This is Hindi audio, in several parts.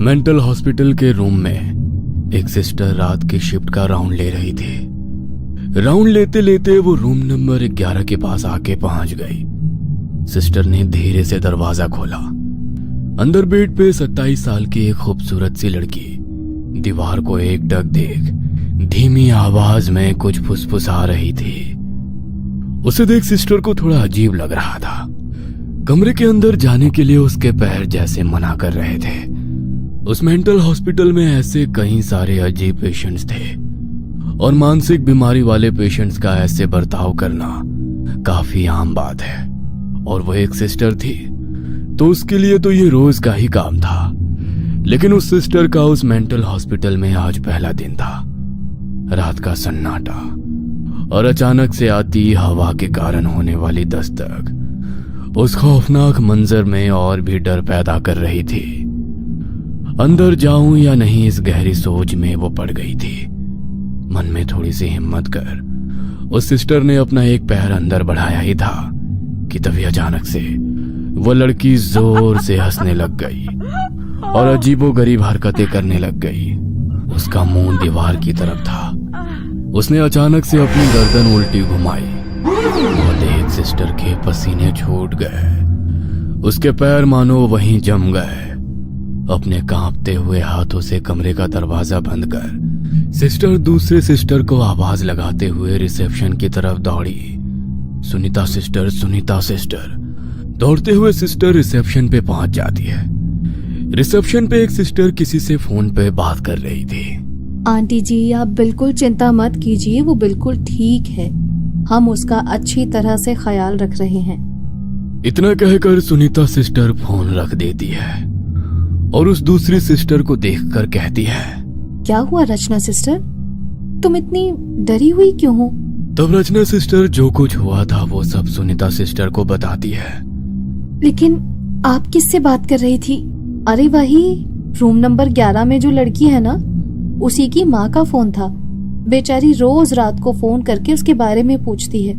मेंटल हॉस्पिटल के रूम में एक सिस्टर रात की शिफ्ट का राउंड ले रही थी। राउंड लेते लेते वो रूम नंबर 11 के पास आके पहुंच गई। सिस्टर ने धीरे से दरवाजा खोला। अंदर बेड पे 27 साल की एक खूबसूरत सी लड़की दीवार को एकटक देख धीमी आवाज में कुछ फुसफुसा रही थी। उसे देख सिस्टर को थोड़ा अजीब लग रहा था। कमरे के अंदर जाने के लिए उसके पैर जैसे मना कर रहे थे। उस मेंटल हॉस्पिटल में ऐसे कई सारे अजीब पेशेंट्स थे और मानसिक बीमारी वाले पेशेंट्स का ऐसे बर्ताव करना काफी आम बात है। और वो एक सिस्टर थी तो उसके लिए तो ये रोज का ही काम था। लेकिन उस सिस्टर का उस मेंटल हॉस्पिटल में आज पहला दिन था। रात का सन्नाटा और अचानक से आती हवा के कारण होने वाली दस्तक उस खौफनाक मंजर में और भी डर पैदा कर रही थी। अंदर जाऊं या नहीं, इस गहरी सोच में वो पड़ गई थी। मन में थोड़ी सी हिम्मत कर उस सिस्टर ने अपना एक पैर अंदर बढ़ाया ही था कि तभी अचानक से वो लड़की जोर से हंसने लग गई और अजीबोगरीब हरकतें करने लग गई। उसका मुंह दीवार की तरफ था। उसने अचानक से अपनी गर्दन उल्टी घुमाई और देख सिस्टर के पसीने छूट गए। उसके पैर मानो वहीं जम गए। अपने कांपते हुए हाथों से कमरे का दरवाजा बंद कर सिस्टर दूसरे सिस्टर को आवाज लगाते हुए रिसेप्शन की तरफ दौड़ी। Sunita sister, Sunita sister. दौड़ते हुए सिस्टर रिसेप्शन पे पहुंच जाती है। रिसेप्शन पे एक सिस्टर किसी से फोन पे बात कर रही थी। आंटी जी, आप बिल्कुल चिंता मत कीजिए, वो बिल्कुल ठीक है। हम उसका अच्छी तरह से ख्याल रख रहे हैं। इतना कहकर सुनीता सिस्टर फोन रख देती है और उस दूसरी सिस्टर को देखकर कहती है, क्या हुआ रचना सिस्टर, तुम इतनी डरी हुई क्यों हो? तब रचना सिस्टर जो कुछ हुआ था वो सब सुनीता सिस्टर को बताती है। लेकिन आप किससे बात कर रही थी? अरे वही रूम नंबर 11 में जो लड़की है ना, उसी की माँ का फोन था। बेचारी रोज रात को फोन करके उसके बारे में पूछती है।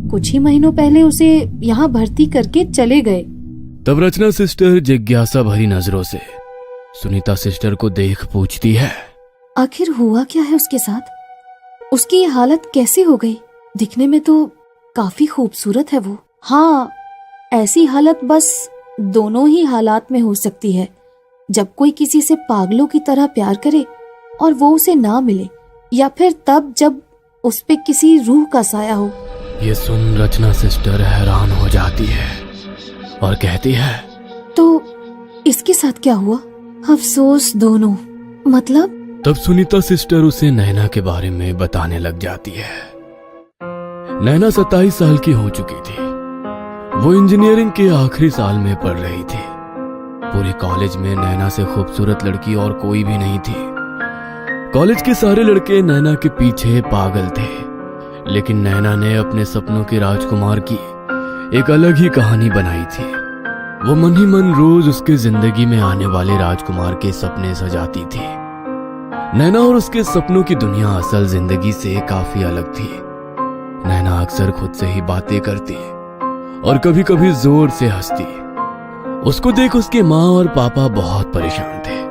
कुछ ही महीनों पहले उसे यहाँ भर्ती करके चले गए। तब रचना सिस्टर जिज्ञासा भरी नजरों से सुनीता सिस्टर को देख पूछती है, आखिर हुआ क्या है उसके साथ? उसकी ये हालत कैसे हो गई? दिखने में तो काफी खूबसूरत है वो। हाँ, ऐसी हालत बस दोनों ही हालात में हो सकती है, जब कोई किसी से पागलों की तरह प्यार करे और वो उसे ना मिले, या फिर तब जब उस पे किसी रूह का साया हो। ये सुन रचना सिस्टर हैरान हो जाती है और कहती है, तो इसके साथ क्या हुआ? अफसोस दोनों। मतलब? तब सुनीता सिस्टर उसे नैना के बारे में बताने लग जाती है। नैना 27 साल की हो चुकी थी। वो इंजीनियरिंग के आखिरी साल में पढ़ रही थी। पूरे कॉलेज में नैना से खूबसूरत लड़की और कोई भी नहीं थी। कॉलेज के सारे लड़के नैना के पीछे पागल थे, लेकिन नैना ने अपने सपनों के राजकुमार की एक अलग ही कहानी बनाई थी। वो मन ही मन रोज उसके जिंदगी में आने वाले राजकुमार के सपने सजाती थी। नैना और उसके सपनों की दुनिया असल जिंदगी से काफी अलग थी। नैना अक्सर खुद से ही बातें करती और कभी कभी जोर से हंसती। उसको देख उसके माँ और पापा बहुत परेशान थे।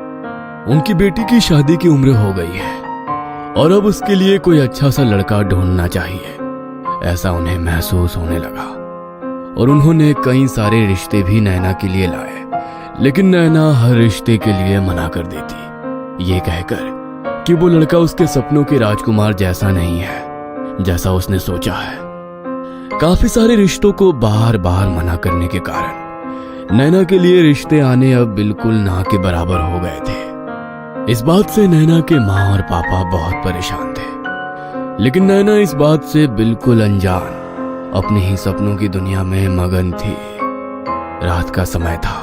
उनकी बेटी की शादी की उम्र हो गई है और अब उसके लिए कोई अच्छा सा लड़का ढूंढना चाहिए, ऐसा उन्हें महसूस होने लगा। और उन्होंने कई सारे रिश्ते भी नैना के लिए लाए, लेकिन नैना हर रिश्ते के लिए मना कर देती, ये कहकर कि वो लड़का उसके सपनों के राजकुमार जैसा नहीं है जैसा उसने सोचा है। काफी सारे रिश्तों को बार बार मना करने के कारण नैना के लिए रिश्ते आने अब बिल्कुल ना के बराबर हो गए थे। इस बात से नैना के माँ और पापा बहुत परेशान थे, लेकिन नैना इस बात से बिल्कुल अनजान अपने ही सपनों की दुनिया में मगन थी। रात का समय था।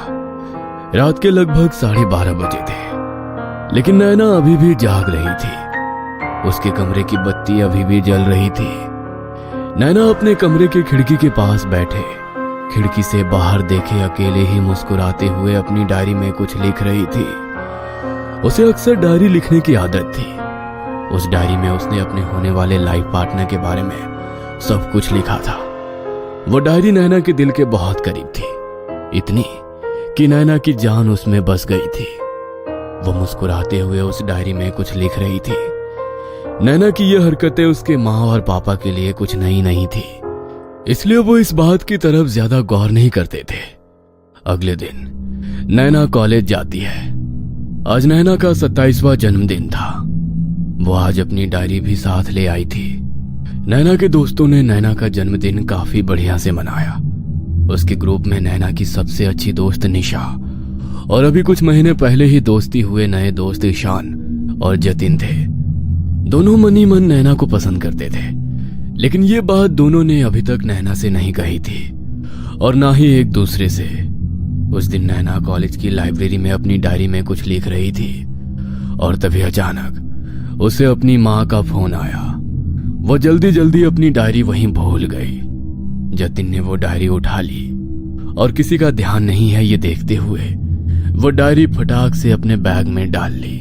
रात के लगभग 12:30 बजे थे, लेकिन नैना अभी भी जाग रही थी। उसके कमरे की बत्ती अभी भी जल रही थी। नैना अपने कमरे के खिड़की के पास बैठे खिड़की से बाहर देखे अकेले ही मुस्कुराते हुए अपनी डायरी में कुछ लिख रही थी। उसे अक्सर डायरी लिखने की आदत थी। उस डायरी में उसने अपने होने वाले लाइफ पार्टनर के बारे में सब कुछ लिखा था। वो डायरी नैना के दिल के बहुत करीब थी, इतनी कि नैना की जान उसमें बस गई थी। वो मुस्कुराते हुए उस डायरी में कुछ लिख रही थी। नैना की ये हरकतें उसके माँ और पापा के लिए कुछ नई नहीं थी, इसलिए वो इस बात की तरफ ज्यादा गौर नहीं करते थे। अगले दिन नैना कॉलेज जाती है। आज नैना का 27वां जन्मदिन था। वो आज अपनी डायरी भी साथ ले आई थी। नैना के दोस्तों ने नैना का जन्मदिन काफी बढ़िया से मनाया। उसके ग्रुप में नैना की सबसे अच्छी दोस्त निशा और अभी कुछ महीने पहले ही दोस्ती हुए नए दोस्त ईशान और जतिन थे। दोनों मनी मन नैना को पसंद करते थे, लेकिन ये बात दोनों ने अभी तक नैना से नहीं कही थी और ना ही एक दूसरे से। उस दिन नैना कॉलेज की लाइब्रेरी में अपनी डायरी में कुछ लिख रही थी और तभी अचानक उसे अपनी माँ का फोन आया। वो जल्दी जल्दी अपनी डायरी वहीं भूल गई। जतिन ने वो डायरी उठा ली और किसी का ध्यान नहीं है ये देखते हुए वो डायरी फटाक से अपने बैग में डाल ली।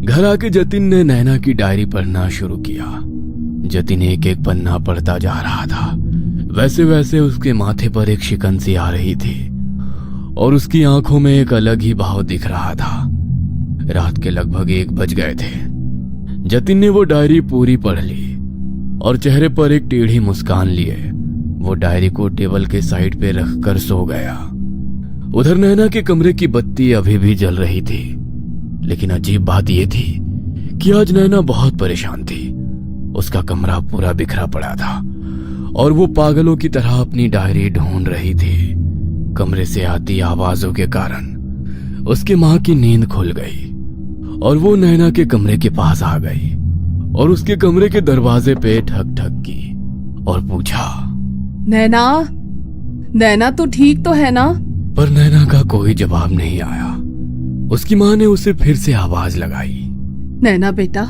घर आके जतिन ने नैना की डायरी पढ़ना शुरू किया। जतिन एक एक पन्ना पढ़ता जा रहा था। वैसे वैसे उसके माथे पर एक शिकन सी आ रही थी और उसकी आंखों में एक अलग ही भाव दिख रहा था। रात के लगभग 1 बज गए थे। जतिन ने वो डायरी पूरी पढ़ ली और चेहरे पर एक टेढ़ी मुस्कान लिए वो डायरी को टेबल के साइड पे रखकर सो गया। उधर नैना के कमरे की बत्ती अभी भी जल रही थी, लेकिन अजीब बात यह थी कि आज नैना बहुत परेशान थी। उसका कमरा पूरा बिखरा पड़ा था और वो पागलों की तरह अपनी डायरी ढूंढ रही थी। कमरे से आती आवाजों के कारण उसके माँ की नींद खुल गई और वो नैना के कमरे के पास आ गई और उसके कमरे के दरवाजे पे ठक ठक की और पूछा, नैना, नैना तू ठीक तो है ना? पर नैना का कोई जवाब नहीं आया। उसकी माँ ने उसे फिर से आवाज लगाई, नैना बेटा,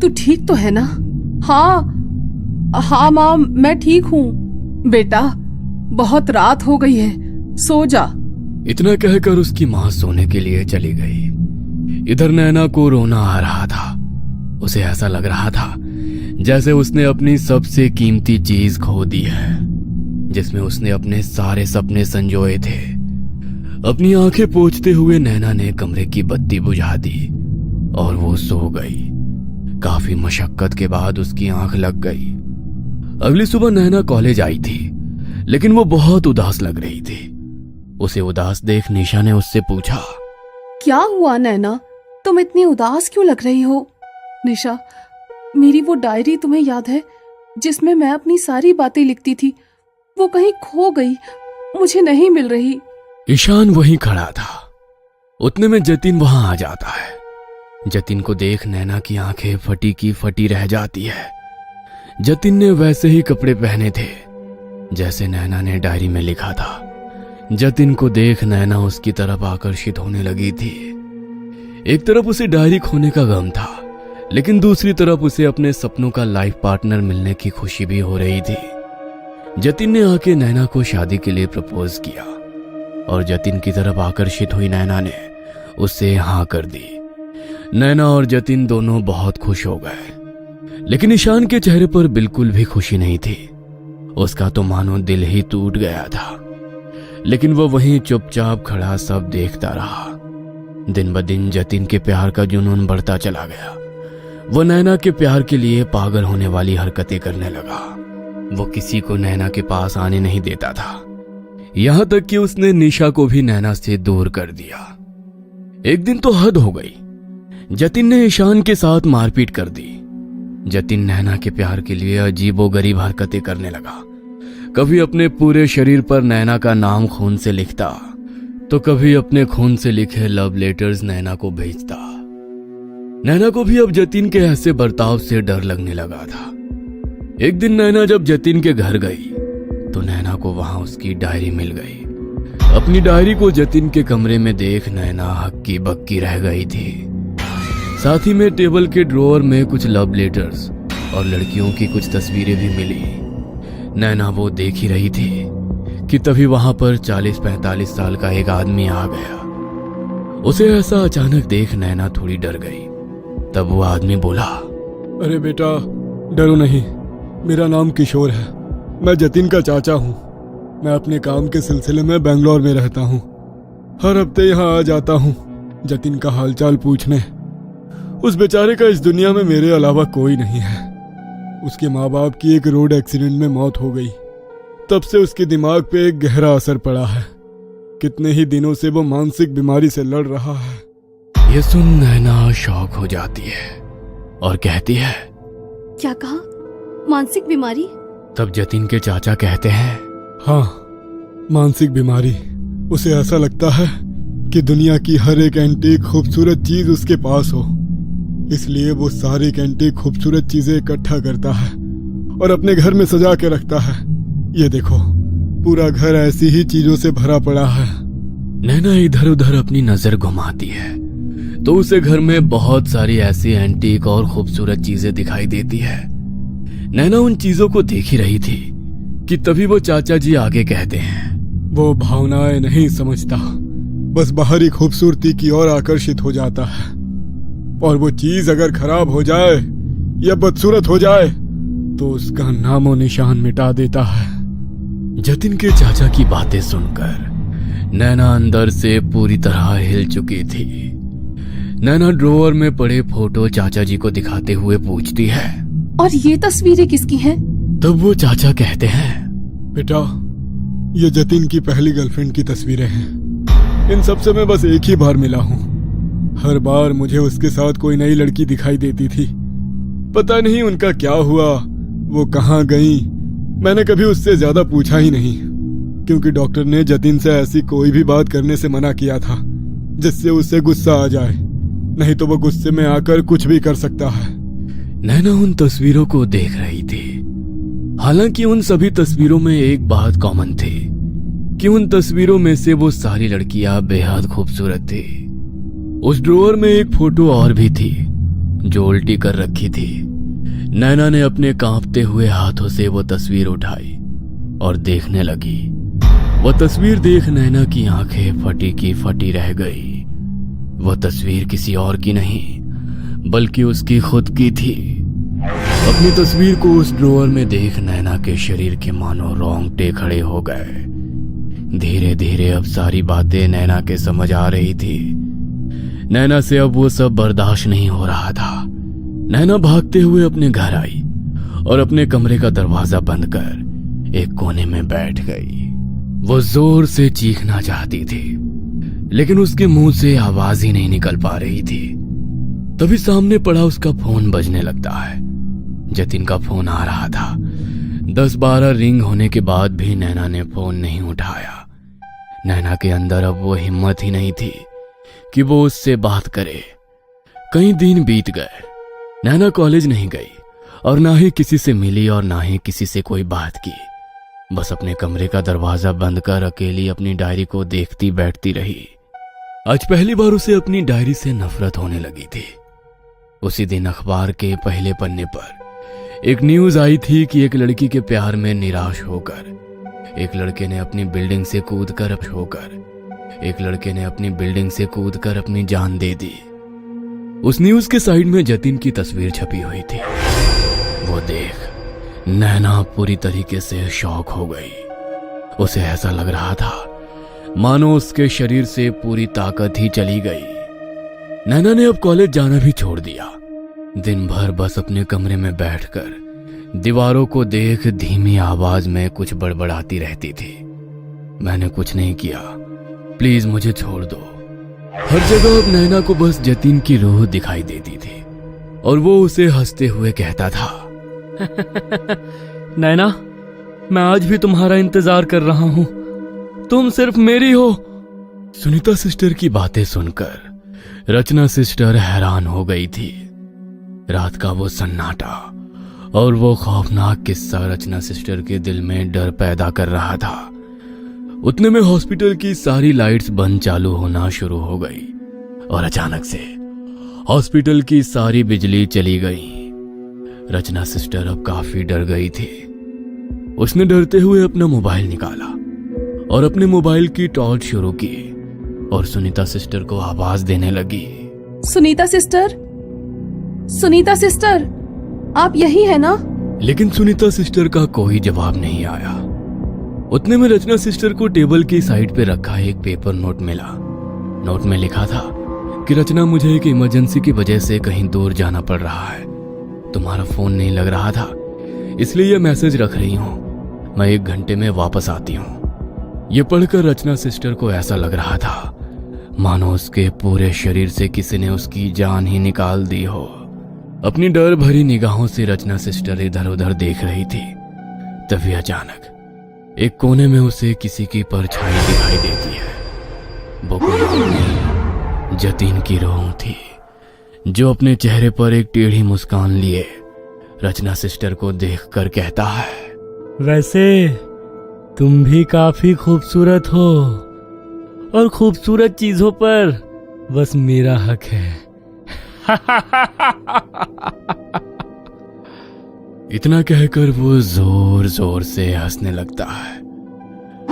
तू ठीक तो है ना? हाँ माँ, मैं ठीक हूँ। बेटा, बहुत रात हो गई है, सो जा। इतना कहकर उसकी माँ सोने के लिए चली गई। इधर नैना को रोना आ रहा था। उसे ऐसा लग रहा था जैसे उसने अपनी सबसे कीमती चीज खो दी है, जिसमें उसने अपने सारे सपने संजोए थे। अपनी आंखें पोंछते हुए नैना ने कमरे की बत्ती बुझा दी और वो सो गई। काफी मशक्कत के बाद उसकी आंख लग गई। अगली सुबह नैना कॉलेज आई थी, लेकिन वो बहुत उदास लग रही थी। उसे उदास देख निशा ने उससे पूछा, क्या हुआ नैना, तुम इतनी उदास क्यों लग रही हो? निशा, मेरी वो डायरी तुम्हें याद है जिसमें मैं अपनी सारी बातें लिखती थी? वो कहीं खो गई, मुझे नहीं मिल रही। ईशान वहीं खड़ा था। उतने में जतिन वहां आ जाता है। जतिन को देख नैना की आंखें फटी की फटी रह जाती है। जतिन ने वैसे ही कपड़े पहने थे जैसे नैना ने डायरी में लिखा था। जतिन को देख नैना उसकी तरफ आकर्षित होने लगी थी। एक तरफ उसे डायरी खोने का गम था, लेकिन दूसरी तरफ उसे अपने सपनों का लाइफ पार्टनर मिलने की खुशी भी हो रही थी। जतिन ने आके नैना को शादी के लिए प्रपोज किया और जतिन की तरफ आकर्षित हुई नैना ने उससे हाँ कर दी। नैना और जतिन दोनों बहुत खुश हो गए, लेकिन ईशान के चेहरे पर बिल्कुल भी खुशी नहीं थी। उसका तो मानो दिल ही टूट गया था, लेकिन वह वहीं चुपचाप खड़ा सब देखता रहा। दिन ब दिन जतिन के प्यार का जुनून बढ़ता चला गया। वो नैना के प्यार के लिए पागल होने वाली हरकतें करने लगा। वो किसी को नैना के पास आने नहीं देता था, यहां तक कि उसने निशा को भी नैना से दूर कर दिया। एक दिन तो हद हो गई। जतिन ने ईशान के साथ मारपीट कर दी। जतिन नैना के प्यार के लिए अजीबोगरीब हरकतें करने लगा। कभी अपने पूरे शरीर पर नैना का नाम खून से लिखता, तो कभी अपने खून से लिखे लव लेटर्स नैना को भेजता। नैना को भी अब जतिन के ऐसे बर्ताव से डर लगने लगा था। एक दिन नैना जब जतिन के घर गई तो नैना को वहां उसकी डायरी मिल गई। अपनी डायरी को जतिन के कमरे में देख नैना हक्की बक्की रह गई थी। साथ ही में टेबल के ड्रॉअर में कुछ लव लेटर्स और लड़कियों की कुछ तस्वीरें भी मिली। नैना वो देख ही रही थी कि तभी वहां पर 40-45 साल का एक आदमी आ गया। उसे ऐसा अचानक देख नैना थोड़ी डर गई। तब वो आदमी बोला, अरे बेटा, डरो नहीं, मेरा नाम किशोर है, मैं जतिन का चाचा हूँ। मैं अपने काम के सिलसिले में बेंगलोर में रहता हूँ। हर हफ्ते यहाँ आ जाता हूँ। जतिन का हालचाल पूछने। उस बेचारे का इस दुनिया में मेरे अलावा कोई नहीं है। उसके माँ बाप की एक रोड एक्सीडेंट में मौत हो गई। तब से उसके दिमाग पे एक गहरा असर पड़ा है। कितने ही दिनों से वो मानसिक बीमारी से लड़ रहा है। ये सुन नैना शॉक हो जाती है और कहती है, क्या कहा? मानसिक बीमारी? तब जतिन के चाचा कहते हैं, हाँ, मानसिक बीमारी। उसे ऐसा लगता है कि दुनिया की हर एक एंटीक खूबसूरत चीज उसके पास हो, इसलिए वो सारी एंटीक खूबसूरत चीजें इकट्ठा करता है और अपने घर में सजा के रखता है। ये देखो, पूरा घर ऐसी ही चीजों से भरा पड़ा है। नैना इधर उधर अपनी नजर घुमाती है तो उसे घर में बहुत सारी ऐसी एंटीक और खूबसूरत चीजें दिखाई देती है। नैना उन चीजों को देख ही रही थी कि तभी वो चाचा जी आगे कहते हैं, वो भावनाएं नहीं समझता, बस बाहरी खूबसूरती की ओर आकर्षित हो जाता है। और वो चीज अगर खराब हो जाए या बदसूरत हो जाए तो उसका नामो निशान मिटा देता है। जतिन के चाचा की बातें सुनकर नैना अंदर से पूरी तरह हिल चुकी थी। नैना ड्रॉअर में पड़े फोटो चाचा जी को दिखाते हुए पूछती है, और ये तस्वीरें किसकी हैं? तब वो चाचा कहते हैं, बेटा, ये जतिन की पहली गर्लफ्रेंड की तस्वीरें हैं। इन सब से मैं बस एक ही बार मिला हूँ। हर बार मुझे उसके साथ कोई नई लड़की दिखाई देती थी। पता नहीं उनका क्या हुआ, वो कहाँ गई। मैंने कभी उससे ज्यादा पूछा ही नहीं, क्योंकि डॉक्टर ने जतिन से ऐसी कोई भी बात करने से मना किया था जिससे उसे गुस्सा आ जाए, नहीं तो वो गुस्से में आकर कुछ भी कर सकता है। नैना उन तस्वीरों को देख रही थी। हालांकि उन सभी तस्वीरों में एक बात कॉमन थी कि उन तस्वीरों में से वो सारी लड़कियां बेहद खूबसूरत थी। उस ड्रॉअर में एक फोटो और भी थी जो उल्टी कर रखी थी। नैना ने अपने कांपते हुए हाथों से वो तस्वीर उठाई और देखने लगी। वो तस्वीर देख नैना की आंखें फटी की फटी रह गई। वो तस्वीर किसी और की नहीं बल्कि उसकी खुद की थी। अपनी तस्वीर को उस ड्रॉअर में देख नैना के शरीर के मानो रोंगटे खड़े हो गए। धीरे धीरे अब सारी बातें नैना के समझ आ रही थी। नैना से अब वो सब बर्दाश्त नहीं हो रहा था। नैना भागते हुए अपने घर आई और अपने कमरे का दरवाजा बंद कर एक कोने में बैठ गई। वो जोर से चीखना चाहती थी लेकिन उसके मुंह से आवाज ही नहीं निकल पा रही थी। तभी सामने पड़ा उसका फोन बजने लगता है। जतिन का फोन आ रहा था। 10-12 रिंग होने के बाद भी नैना ने फोन नहीं उठाया। नैना के अंदर अब वो हिम्मत ही नहीं थी कि वो उससे बात करे। कई दिन बीत गए। नैना कॉलेज नहीं गई और ना ही किसी से मिली और ना ही किसी से कोई बात की। बस अपने कमरे का दरवाजा बंद कर अकेली अपनी डायरी को देखती बैठती रही। आज पहली बार उसे अपनी डायरी से नफरत होने लगी थी। उसी दिन अखबार के पहले पन्ने पर एक न्यूज आई थी कि एक लड़की के प्यार में निराश होकर एक लड़के ने अपनी बिल्डिंग से कूदकर अपनी जान दे दी। उस न्यूज के साइड में जतिन की तस्वीर छपी हुई थी। वो देख नैना पूरी तरीके से शॉक हो गई। उसे ऐसा लग रहा था मानो उसके शरीर से पूरी ताकत ही चली गई। नैना ने अब कॉलेज जाना भी छोड़ दिया। दिन भर बस अपने कमरे में बैठकर दीवारों को देख धीमी आवाज में कुछ बड़बड़ाती रहती थी। मैंने कुछ नहीं किया, प्लीज मुझे छोड़ दो। हर जगह अब नैना को बस जतिन की रूह दिखाई देती थी और वो उसे हंसते हुए कहता था, नैना, मैं आज भी तुम्हारा इंतजार कर रहा हूं। तुम सिर्फ मेरी हो। सुनीता सिस्टर की बातें सुनकर रचना सिस्टर हैरान हो गई थी। रात का वो सन्नाटा और वो खौफनाक किस्सा रचना सिस्टर के दिल में डर पैदा कर रहा था। उतने में हॉस्पिटल की सारी लाइट्स बंद चालू होना शुरू हो गई और अचानक से हॉस्पिटल की सारी बिजली चली गई। रचना सिस्टर अब काफी डर गई थी। उसने डरते हुए अपना मोबाइल निकाला और अपने मोबाइल की टॉर्च शुरू की और सुनीता सिस्टर को आवाज देने लगी। सुनीता सिस्टर, सुनीता सिस्टर, आप यही है ना? लेकिन सुनीता सिस्टर का कोई जवाब नहीं आया। उतने में रचना सिस्टर को टेबल की साइड पे रखा एक पेपर नोट मिला। नोट में लिखा था, कि रचना, मुझे एक इमरजेंसी की वजह से कहीं दूर जाना पड़ रहा है। तुम्हारा फोन नहीं लग रहा था, इसलिए यह मैसेज रख रही हूं। मैं 1 घंटे में वापस आती हूं। यह पढ़कर रचना सिस्टर को ऐसा लग रहा था मानो उसके पूरे शरीर से किसी ने उसकी जान ही निकाल दी हो। अपनी डर भरी निगाहों से रचना सिस्टर इधर उधर देख रही थी। तभी अचानक एक कोने में उसे किसी की परछाई दिखाई देती है। वो कोई जतीन की रूह थी, जो अपने चेहरे पर एक टेढ़ी मुस्कान लिए रचना सिस्टर को देखकर कहता है, वैसे तुम भी काफी खूबसूरत हो, और खूबसूरत चीजों पर बस मेरा हक है। इतना कहकर वो जोर जोर से हंसने लगता है।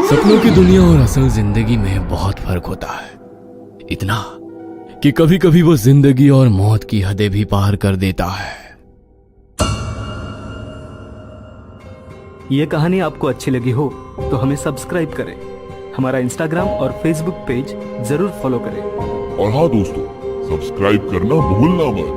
सपनों की दुनिया और असल जिंदगी में बहुत फर्क होता है, इतना कि कभी कभी वो जिंदगी और मौत की हदें भी पार कर देता है। ये कहानी आपको अच्छी लगी हो तो हमें सब्सक्राइब करें, हमारा इंस्टाग्राम और फेसबुक पेज जरूर फॉलो करें। और हाँ दोस्तों, सब्सक्राइब करना भूलना मत।